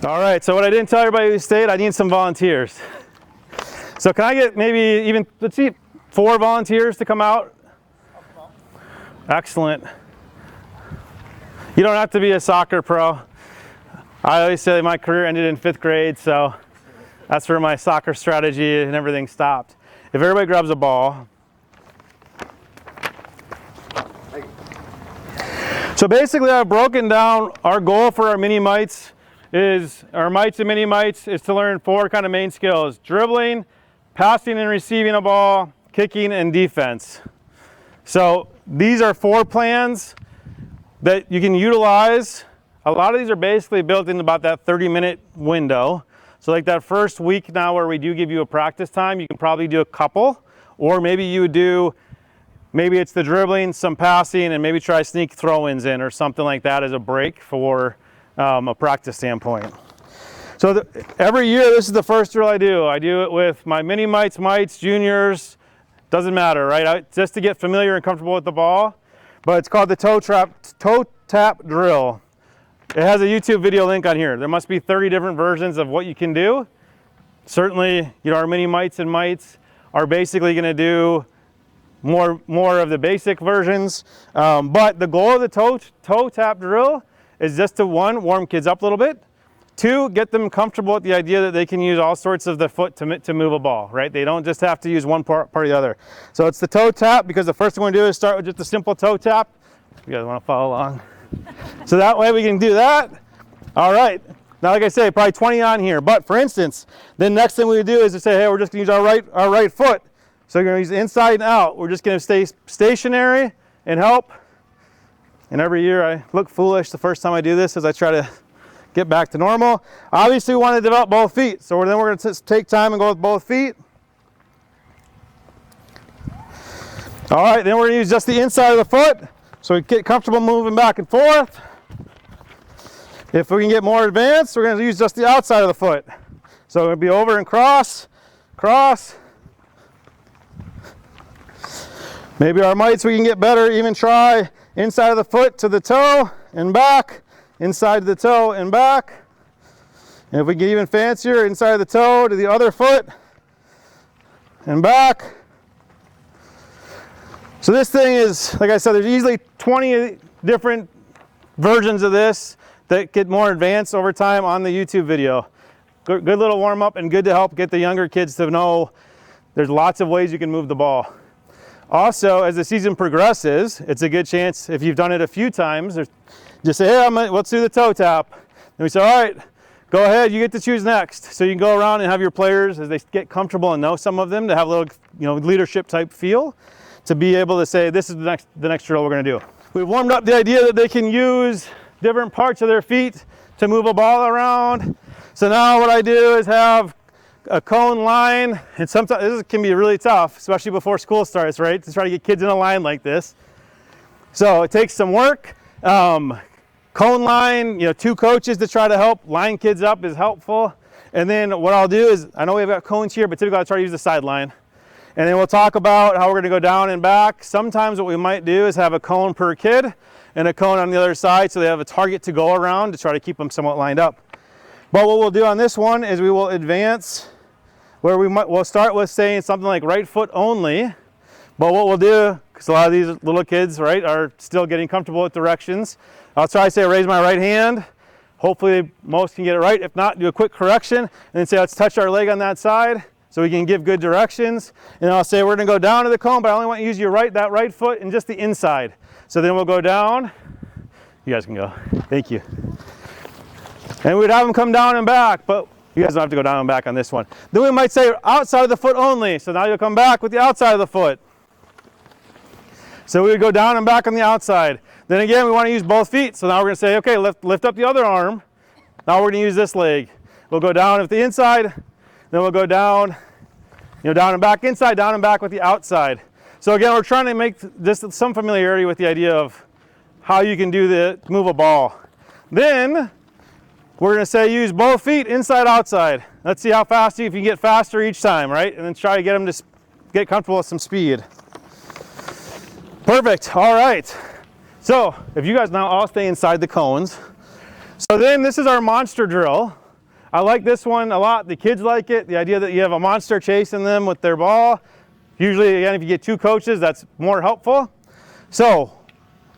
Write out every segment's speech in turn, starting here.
All right, so what I didn't tell everybody who stayed, I need some volunteers. So can I get maybe even, let's see, 4 volunteers to come out? Excellent. You don't have to be a soccer pro. I always say my career ended in 5th grade, so that's where my soccer strategy and everything stopped. If everybody grabs a ball. So basically I've broken down our goal for our mini mites is, our mites and mini mites is to learn 4 kind of main skills: dribbling, passing and receiving a ball, kicking, and defense. So these are 4 plans that you can utilize. A lot of these are basically built in about that 30-minute window. So like that first week now where we do give you a practice time, you can probably do a couple, or maybe you would do, maybe it's the dribbling, some passing, and maybe try sneak throw-ins in or something like that as a break for a practice standpoint. So every year, this is the first drill I do. I do it with my mini mites, mites, juniors, doesn't matter, right? Just to get familiar and comfortable with the ball. But it's called the toe tap drill. It has a YouTube video link on here. There must be 30 different versions of what you can do. Certainly, you know, our mini mites and mites are basically going to do more of the basic versions. But the goal of the toe tap drill is just to, 1, warm kids up a little bit. 2, get them comfortable with the idea that they can use all sorts of the foot to move a ball, right? They don't just have to use one part or the other. So it's the toe tap, because the first thing we're going to do is start with just a simple toe tap. You guys want to follow along? So that way we can do that. All right. Now, like I say, probably 20 on here. But for instance, the next thing we do is to say, hey, we're just going to use our right foot. So we're going to use inside and out. We're just going to stay stationary and help. And every year I look foolish the first time I do this as I try to get back to normal. Obviously we want to develop both feet. So then we're going to take time and go with both feet. All right, then we're going to use just the inside of the foot. So we get comfortable moving back and forth. If we can get more advanced, we're going to use just the outside of the foot. So it'll be over and cross, cross. Maybe our mites we can get better, even try inside of the foot to the toe and back, inside of the toe and back. And if we get even fancier, inside of the toe to the other foot and back. So this thing is, like I said, there's easily 20 different versions of this that get more advanced over time on the YouTube video. Good little warm up, and good to help get the younger kids to know there's lots of ways you can move the ball. Also, as the season progresses, it's a good chance, if you've done it a few times, just say, hey, let's do the toe tap. And we say, all right, go ahead, you get to choose next. So you can go around and have your players, as they get comfortable and know some of them, to have a little, leadership type feel, to be able to say, this is the next drill we're going to do. We've warmed up the idea that they can use different parts of their feet to move a ball around. So now what I do is have a cone line, and sometimes this can be really tough, especially before school starts, right? To try to get kids in a line like this. So it takes some work. Cone line, 2 coaches to try to help line kids up is helpful. And then what I'll do is, I know we've got cones here, but typically I'll try to use the sideline. And then we'll talk about how we're going to go down and back. Sometimes what we might do is have a cone per kid and a cone on the other side, so they have a target to go around to try to keep them somewhat lined up. But what we'll do on this one is we will advance, where we'll start with saying something like right foot only. But what we'll do, because a lot of these little kids, right, are still getting comfortable with directions, I'll try to say raise my right hand. Hopefully most can get it right. If not, do a quick correction and then say let's touch our leg on that side so we can give good directions. And I'll say we're going to go down to the cone, but I only want you to use that right foot and just the inside. So then we'll go down. You guys can go. Thank you. And we'd have them come down and back, but you guys don't have to go down and back on this one. Then we might say outside of the foot only. So now you'll come back with the outside of the foot. So we would go down and back on the outside. Then again, we want to use both feet. So now we're going to say, okay, lift up the other arm. Now we're going to use this leg. We'll go down with the inside. Then we'll go down, down and back inside, down and back with the outside. So again, we're trying to make just some familiarity with the idea of how you can move a ball. Then we're going to say use both feet inside, outside. Let's see how fast if you can get faster each time, right? And then try to get them to get comfortable with some speed. Perfect. All right. So if you guys now all stay inside the cones. So then this is our monster drill. I like this one a lot. The kids like it. The idea that you have a monster chasing them with their ball. Usually, again, if you get 2 coaches, that's more helpful. So,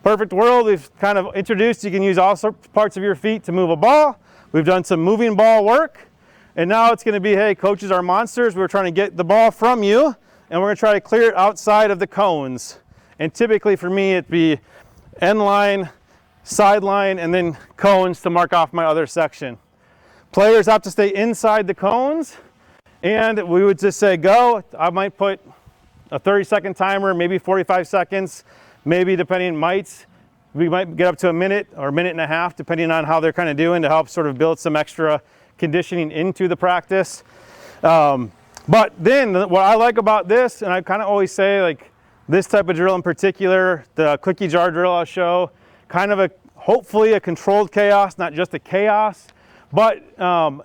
perfect world, we've kind of introduced you can use all parts of your feet to move a ball. We've done some moving ball work. And now it's going to be, hey, coaches are monsters. We're trying to get the ball from you, and we're going to try to clear it outside of the cones. And typically for me, it'd be end line, sideline, and then cones to mark off my other section. Players have to stay inside the cones, and we would just say go. I might put a 30-second timer, maybe 45 seconds, maybe depending mites. We might get up to a minute or a minute and a half, depending on how they're kind of doing, to help sort of build some extra conditioning into the practice. But then what I like about this, and I kind of always say, like this type of drill in particular, the cookie jar drill I'll show, kind of hopefully a controlled chaos, not just a chaos. But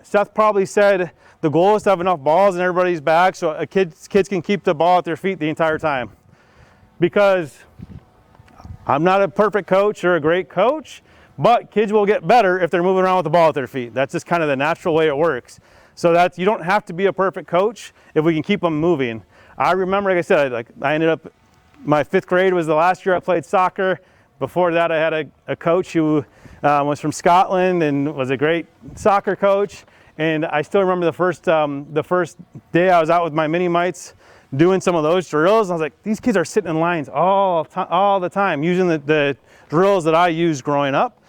Seth probably said the goal is to have enough balls in everybody's bag so kids can keep the ball at their feet the entire time. Because I'm not a perfect coach or a great coach, but kids will get better if they're moving around with the ball at their feet. That's just kind of the natural way it works. So that you don't have to be a perfect coach if we can keep them moving. I remember, like I said, I ended up, my 5th grade was the last year I played soccer. Before that, I had a coach who was from Scotland and was a great soccer coach. And I still remember the first day I was out with my mini mites doing some of those drills. I was like, these kids are sitting in lines all the time using the drills that I used growing up.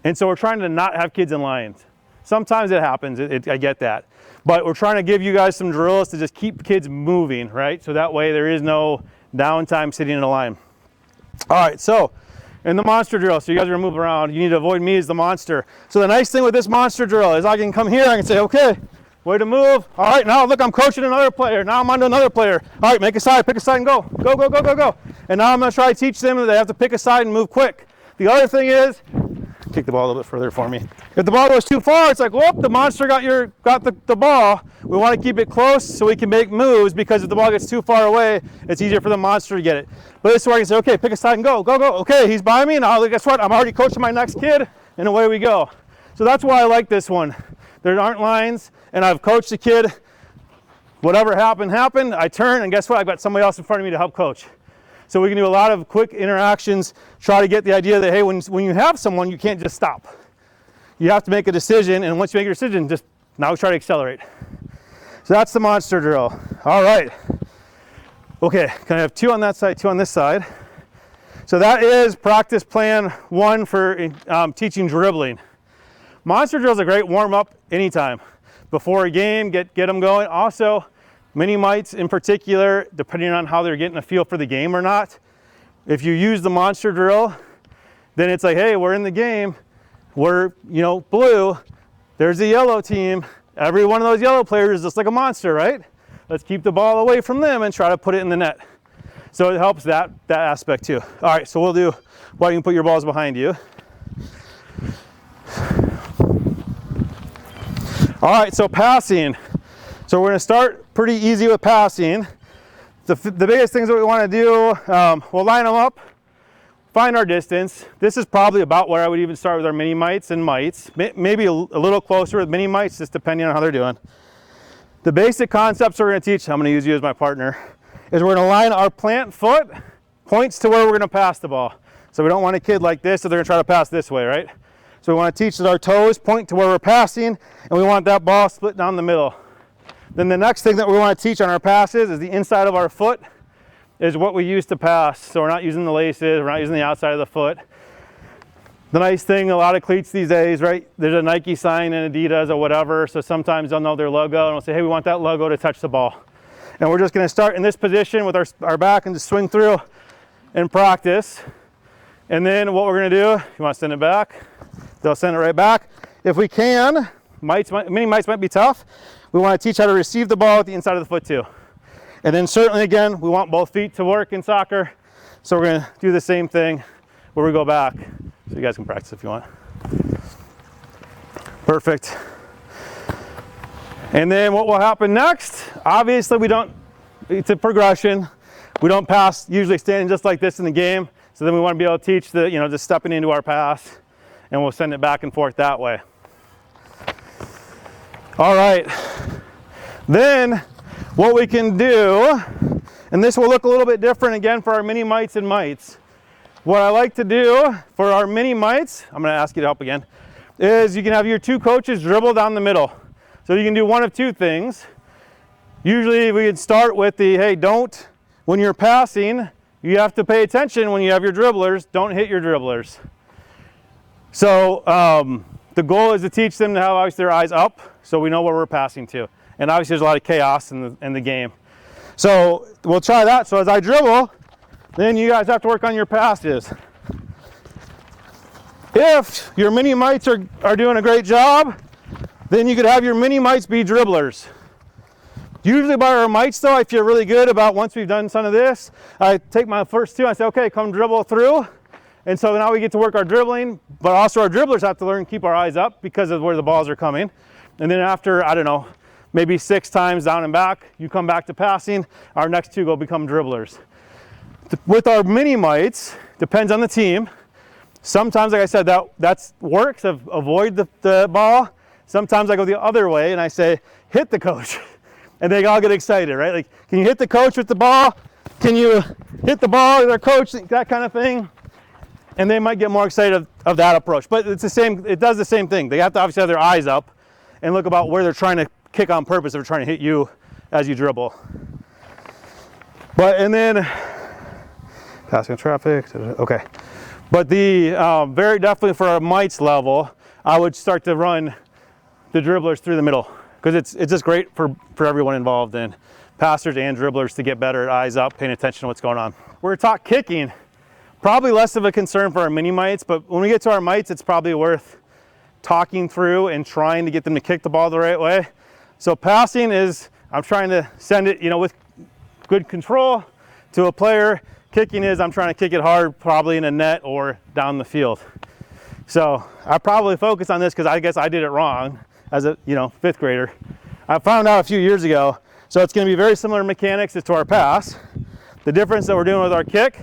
And so we're trying to not have kids in lines. Sometimes it happens, I get that. But we're trying to give you guys some drills to just keep kids moving, right? So that way there is no downtime sitting in a line. All right, so in the monster drill, so you guys are gonna move around, you need to avoid me as the monster. So the nice thing with this monster drill is I can come here, I can say, okay, way to move. All right, now look, I'm coaching another player. Now I'm on to another player. All right, make a side, pick a side and go. Go, go, go, go, go. And now I'm gonna try to teach them that they have to pick a side and move quick. The other thing is, kick the ball a little bit further for me. If the ball goes too far, it's like, whoop, the monster got the ball. We want to keep it close so we can make moves, because if the ball gets too far away, it's easier for the monster to get it. But this is where I can say, okay, pick a side and go, go, go. Okay, he's by me. Now guess what? I'm already coaching my next kid, and away we go. So that's why I like this one. There aren't lines, and I've coached the kid. Whatever happened. I turn, and guess what? I've got somebody else in front of me to help coach. So we can do a lot of quick interactions, try to get the idea that, hey, when you have someone, you can't just stop. You have to make a decision, and once you make your decision, just now try to accelerate. So that's the monster drill. All right. Okay, can I have 2 on that side, 2 on this side? So that is practice plan 1 for teaching dribbling. Monster drill is a great warm-up anytime. Before a game, get them going. Also, mini mites in particular, depending on how they're getting a feel for the game or not. If you use the monster drill, then it's like, hey, we're in the game. We're, blue. There's a yellow team. Every one of those yellow players is just like a monster, right? Let's keep the ball away from them and try to put it in the net. So it helps that aspect too. All right, so we'll do, why don't you put your balls behind you. All right, so passing. So we're gonna start pretty easy with passing. The biggest things that we wanna do, we'll line them up, find our distance. This is probably about where I would even start with our mini mites and mites. Maybe a little closer with mini mites, just depending on how they're doing. The basic concepts we're gonna teach, I'm gonna use you as my partner, is we're gonna line our plant foot, points to where we're gonna pass the ball. So we don't want a kid like this, so they're gonna try to pass this way, right? So we wanna teach that our toes point to where we're passing, and we want that ball split down the middle. Then the next thing that we want to teach on our passes is the inside of our foot is what we use to pass. So we're not using the laces, we're not using the outside of the foot. The nice thing, a lot of cleats these days, right? There's a Nike sign and Adidas or whatever, so sometimes they'll know their logo and we'll say, hey, we want that logo to touch the ball. And we're just going to start in this position with our back and just swing through and practice. And then what we're going to do, you want to send it back, they'll send it right back. If we can, mini mites might be tough. We want to teach how to receive the ball with the inside of the foot too. And then certainly again, we want both feet to work in soccer. So we're going to do the same thing where we go back. So you guys can practice if you want. Perfect. And then what will happen next? Obviously it's a progression. We don't pass usually standing just like this in the game. So then we want to be able to teach just stepping into our pass, and we'll send it back and forth that way. All right, then what we can do, and this will look a little bit different again for our mini mites and mites. What I like to do for our mini mites, I'm gonna ask you to help again, is you can have your two coaches dribble down the middle. So you can do one of two things. Usually we can start with the, hey, don't, when you're passing, you have to pay attention when you have your dribblers, don't hit your dribblers. So the goal is to teach them to have obviously their eyes up so we know where we're passing to. And obviously there's a lot of chaos in the game. So we'll try that. So as I dribble, then you guys have to work on your passes. If your mini mites are doing a great job, then you could have your mini mites be dribblers. Usually by our mites though, I feel really good about once we've done some of this, I take my first two, I say, okay, come dribble through. And so now we get to work our dribbling, but also our dribblers have to learn to keep our eyes up because of where the balls are coming. And then after, I don't know, maybe 6 times down and back, you come back to passing, our next two go become dribblers. With our mini mites, depends on the team. Sometimes, like I said, that works, avoid the ball. Sometimes I go the other way and I say, hit the coach. And they all get excited, right? Like, can you hit the coach with the ball? Can you hit the ball with our coach? That kind of thing. And they might get more excited of that approach. But it's the same, it does the same thing. They have to obviously have their eyes up and look about where they're trying to kick on purpose if they're trying to hit you as you dribble. And then, passing traffic, okay. But very definitely for our mites level, I would start to run the dribblers through the middle because it's just great for everyone involved in passers and dribblers to get better at eyes up, paying attention to what's going on. We're taught kicking, probably less of a concern for our mini mites, but when we get to our mites, it's probably worth talking through and trying to get them to kick the ball the right way. So passing is, I'm trying to send it, with good control to a player. Kicking is, I'm trying to kick it hard, probably in a net or down the field. So I probably focus on this because I guess I did it wrong as a 5th grader. I found out a few years ago. So it's going to be very similar mechanics to our pass. The difference that we're doing with our kick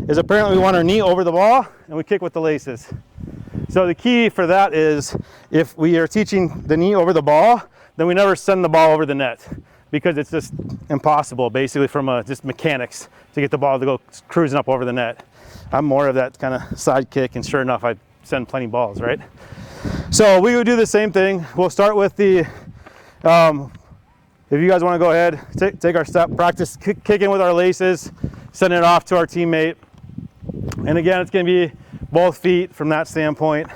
is apparently we want our knee over the ball and we kick with the laces. So the key for that is if we are teaching the knee over the ball, then we never send the ball over the net because it's just impossible basically from just mechanics to get the ball to go cruising up over the net. I'm more of that kind of side kick, and sure enough, I send plenty balls, right? So we would do the same thing. We'll start with the, if you guys want to go ahead, take our step, practice kicking with our laces, send it off to our teammate. And again, it's going to be both feet from that standpoint.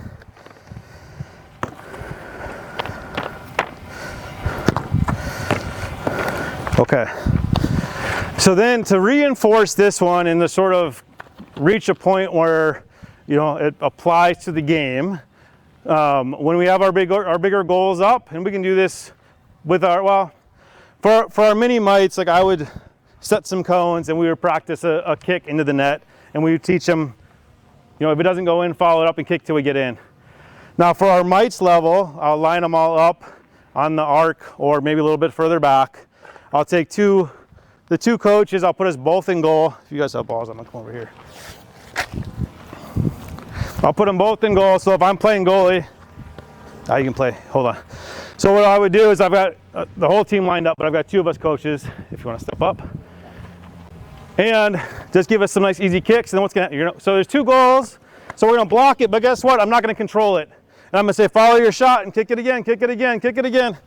Okay. So then to reinforce this one and to sort of reach a point where, it applies to the game, when we have our bigger goals up, and we can do this with for our mini mites, like I would set some cones and we would practice a kick into the net, and we would teach them, if it doesn't go in, follow it up and kick till we get in. Now for our mites level, I'll line them all up on the arc or maybe a little bit further back. I'll take the two coaches, I'll put us both in goal. If you guys have balls, I'm gonna come over here. I'll put them both in goal. So if I'm playing goalie, you can play, hold on. So what I would do is I've got the whole team lined up, but I've got 2 of us coaches, if you want to step up. And just give us some nice easy kicks, and then what's gonna happen? So there's 2 goals, so we're gonna block it, but guess what? I'm not gonna control it. And I'm gonna say, follow your shot and kick it again, kick it again, kick it again.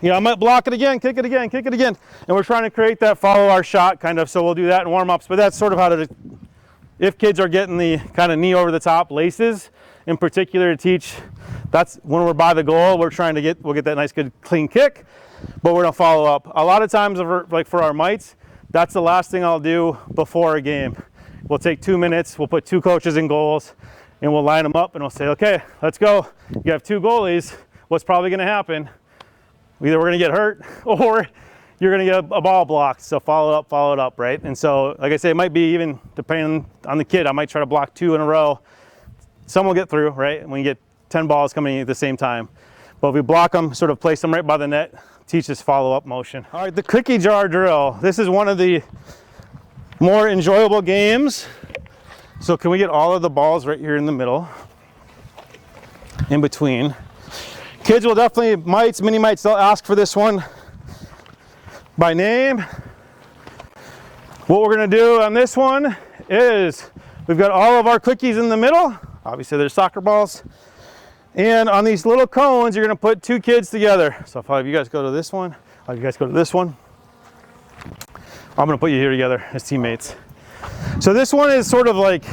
I might block it again, kick it again, kick it again. And we're trying to create that follow our shot kind of, so we'll do that in warm-ups, but that's sort of how to, if kids are getting the kind of knee over the top laces in particular to teach, that's when we're by the goal, we'll get that nice good clean kick, but we're gonna follow up. A lot of times, like for our mites, that's the last thing I'll do before a game. We'll take 2 minutes, we'll put 2 coaches in goals, and we'll line them up and we'll say, okay, let's go. You have 2 goalies, what's probably gonna happen? Either we're gonna get hurt or you're gonna get a ball blocked. So follow it up, right? And so, like I say, it might be even depending on the kid, I might try to block 2 in a row. Some will get through, right? When you get 10 balls coming in at the same time. But if we block them, sort of place them right by the net, teach this follow-up motion. All right, the cookie jar drill. This is one of the more enjoyable games. So can we get all of the balls right here in the middle, in between? Kids will definitely, mini mites, they'll ask for this one by name. What we're gonna do on this one is we've got all of our cookies in the middle. Obviously there's soccer balls. And on these little cones, you're gonna put 2 kids together. So if you guys go to this one, I'll have you guys go to this one. I'm gonna put you here together as teammates. So this one is sort of like,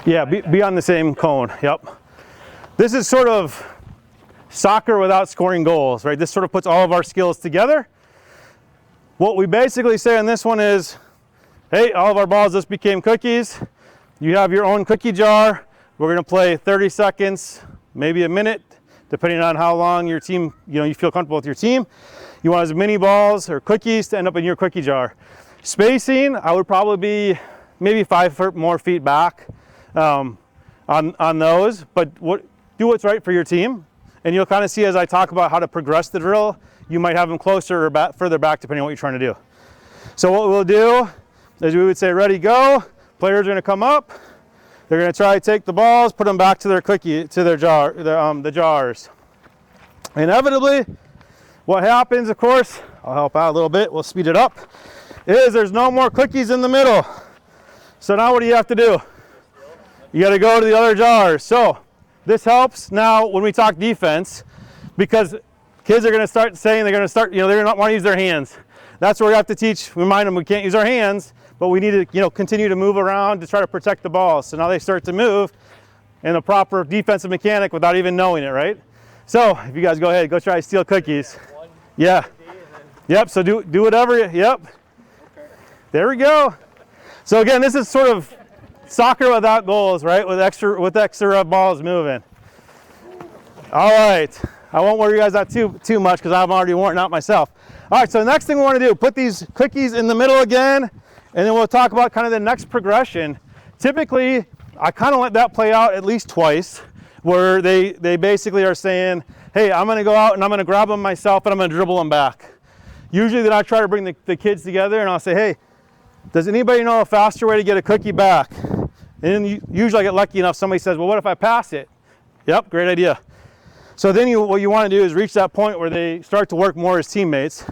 yeah, be on the same cone, yep. This is sort of soccer without scoring goals, right? This sort of puts all of our skills together. What we basically say on this one is, hey, all of our balls just became cookies. You have your own cookie jar. We're gonna play 30 seconds, maybe a minute, depending on how long your team, you feel comfortable with your team. You want as many balls or cookies to end up in your cookie jar. Spacing, I would probably be maybe 5 more feet back on those, but do what's right for your team. And you'll kind of see as I talk about how to progress the drill, you might have them closer or further back depending on what you're trying to do. So what we'll do is we would say, ready, go. Players are gonna come up. They're gonna try to take the balls, put them back to their jar, the jars. Inevitably, what happens, of course, I'll help out a little bit, we'll speed it up, is there's no more cookies in the middle. So now what do you have to do? You gotta go to the other jars. So this helps now when we talk defense, because kids are gonna start saying they're gonna not wanna use their hands. That's where we have to remind them we can't use our hands, but we need to continue to move around to try to protect the ball. So now they start to move in a proper defensive mechanic without even knowing it, right? So if you guys go ahead, go try to steal cookies. Yeah. Yep, so do whatever, yep. There we go. So again, this is sort of soccer without goals, right? With extra balls moving. All right, I won't worry you guys out too much because I'm already worn out myself. All right, so the next thing we want to do, put these cookies in the middle again, and then we'll talk about kind of the next progression. Typically, I kind of let that play out at least twice, where they basically are saying, hey, I'm gonna go out and I'm gonna grab them myself and I'm gonna dribble them back. Usually then I try to bring the kids together and I'll say, hey, does anybody know a faster way to get a cookie back? And then usually I get lucky enough, somebody says, well, what if I pass it? Yep, great idea. So then what you wanna do is reach that point where they start to work more as teammates.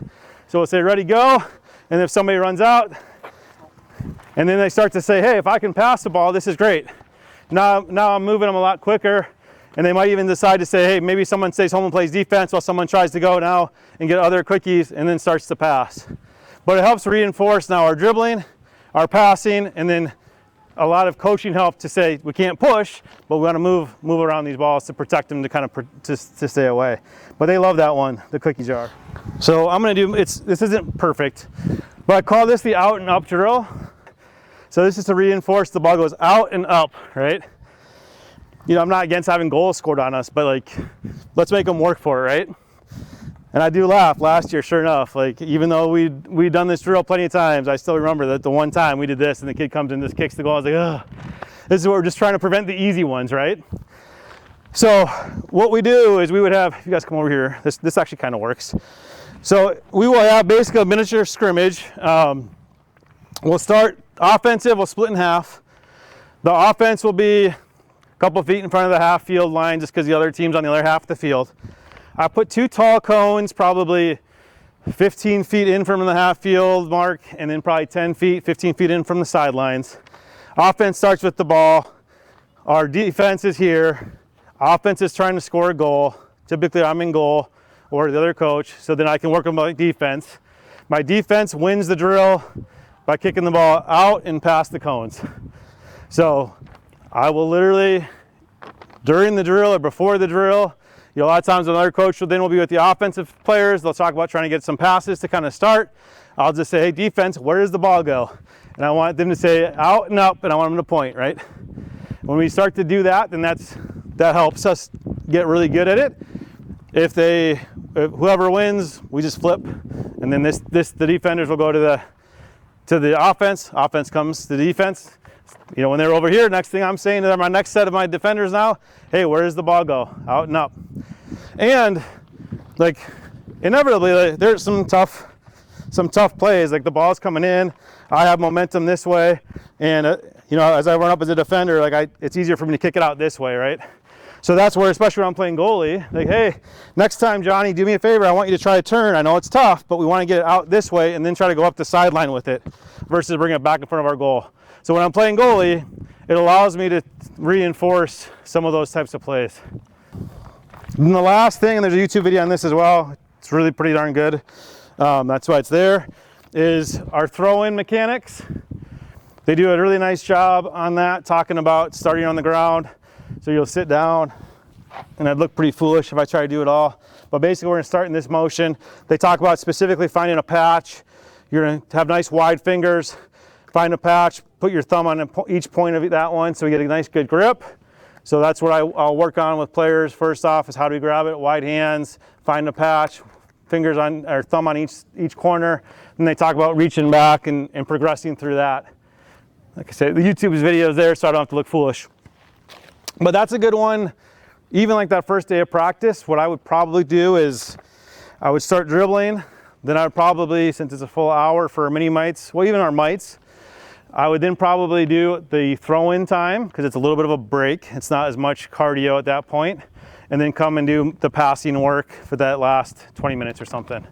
So we'll say, ready, go. And if somebody runs out, and then they start to say, hey, if I can pass the ball, this is great. Now I'm moving them a lot quicker. And they might even decide to say, hey, maybe someone stays home and plays defense while someone tries to go now and get other cookies and then starts to pass. But it helps reinforce now our dribbling, our passing, and then a lot of coaching help to say we can't push, but we want to move around these balls to protect them to kind of to stay away. But they love that one, the cookie jar. So I'm going to do, this isn't perfect, but I call this the out and up drill. So this is to reinforce the ball goes out and up, right? I'm not against having goals scored on us, but like, let's make them work for it, right? And I do laugh. Last year, sure enough, like even though we'd done this drill plenty of times, I still remember that the one time we did this and the kid comes and just kicks the goal. I was like, ugh, this is what we're just trying to prevent the easy ones, right? So what we do is we would have, if you guys come over here, this actually kind of works. So we will have basically a miniature scrimmage. We'll start offensive, we'll split in half. The offense will be a couple feet in front of the half field line just because the other team's on the other half of the field. I put 2 tall cones, probably 15 feet in from the half field mark, and then probably 10 feet, 15 feet in from the sidelines. Offense starts with the ball. Our defense is here. Offense is trying to score a goal. Typically I'm in goal or the other coach, so then I can work on my defense. My defense wins the drill by kicking the ball out and past the cones. So I will literally, during the drill or before the drill, a lot of times another coach will be with the offensive players. They'll talk about trying to get some passes to kind of start. I'll just say, hey, defense, where does the ball go? And I want them to say out and up, and I want them to point, right? When we start to do that, then that helps us get really good at it. If whoever wins, we just flip, and then the defenders will go to the offense. Offense comes to the defense. When they're over here, next thing I'm saying to them, my next set of my defenders now, hey, where does the ball go? Out and up. And like inevitably, there's some tough plays. Like the ball's coming in, I have momentum this way, and as I run up as a defender, it's easier for me to kick it out this way, right? So that's where, especially when I'm playing goalie, like, hey, next time, Johnny, do me a favor. I want you to try to turn. I know it's tough, but we want to get it out this way and then try to go up the sideline with it versus bring it back in front of our goal. So when I'm playing goalie, it allows me to reinforce some of those types of plays. And the last thing, and there's a YouTube video on this as well, it's really pretty darn good. That's why it's there, is our throw-in mechanics. They do a really nice job on that, talking about starting on the ground. So you'll sit down, and I'd look pretty foolish if I try to do it all. But basically, we're going to start in this motion. They talk about specifically finding a patch. You're going to have nice wide fingers. Find a patch, put your thumb on each point of that one so we get a nice good grip. So that's what I'll work on with players. First off is how do we grab it? Wide hands, find a patch, fingers on, or thumb on each corner. And they talk about reaching back and progressing through that. Like I said, the YouTube's video is there, so I don't have to look foolish. But that's a good one. Even like that first day of practice, what I would probably do is I would start dribbling. Then I would probably, since it's a full hour for mini mites, well, even our mites, I would then probably do the throw-in time because it's a little bit of a break. It's not as much cardio at that point. And then come and do the passing work for that last 20 minutes or something.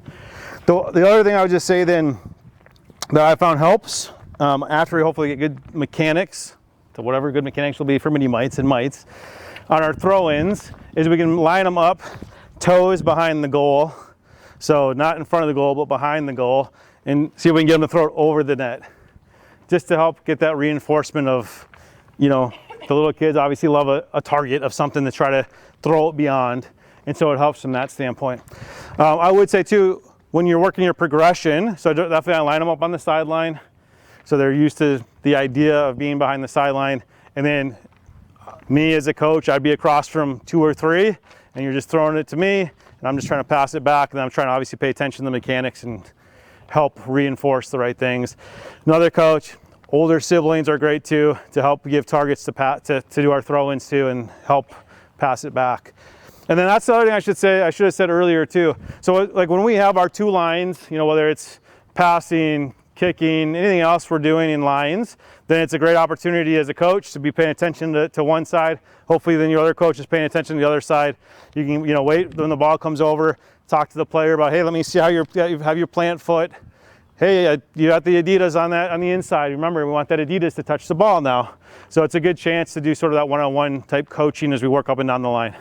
The other thing I would just say then that I found helps after we hopefully get good mechanics, to whatever good mechanics will be for mini mites and mites, on our throw-ins, is we can line them up toes behind the goal. So not in front of the goal, but behind the goal, and see if we can get them to throw it over the net. Just to help get that reinforcement of, you know, the little kids obviously love a target of something to try to throw it beyond. And so it helps from that standpoint. I would say too, when you're working your progression, so definitely I line them up on the sideline. So they're used to the idea of being behind the sideline. And then me as a coach, I'd be across from 2 or 3, and you're just throwing it to me, and I'm just trying to pass it back, and I'm trying to obviously pay attention to the mechanics and help reinforce the right things. Another coach, older siblings are great too, to help give targets to do our throw-ins too and help pass it back. And then that's the other thing I should have said earlier too. So like when we have our 2 lines, you know, whether it's passing, kicking, anything else we're doing in lines, then it's a great opportunity as a coach to be paying attention to one side. Hopefully then your other coach is paying attention to the other side. You can, you know, wait when the ball comes over, talk to the player about, hey, let me see how you have your plant foot. Hey, you got the Adidas on the inside. Remember, we want that Adidas to touch the ball now. So it's a good chance to do sort of that one-on-one type coaching as we work up and down the line.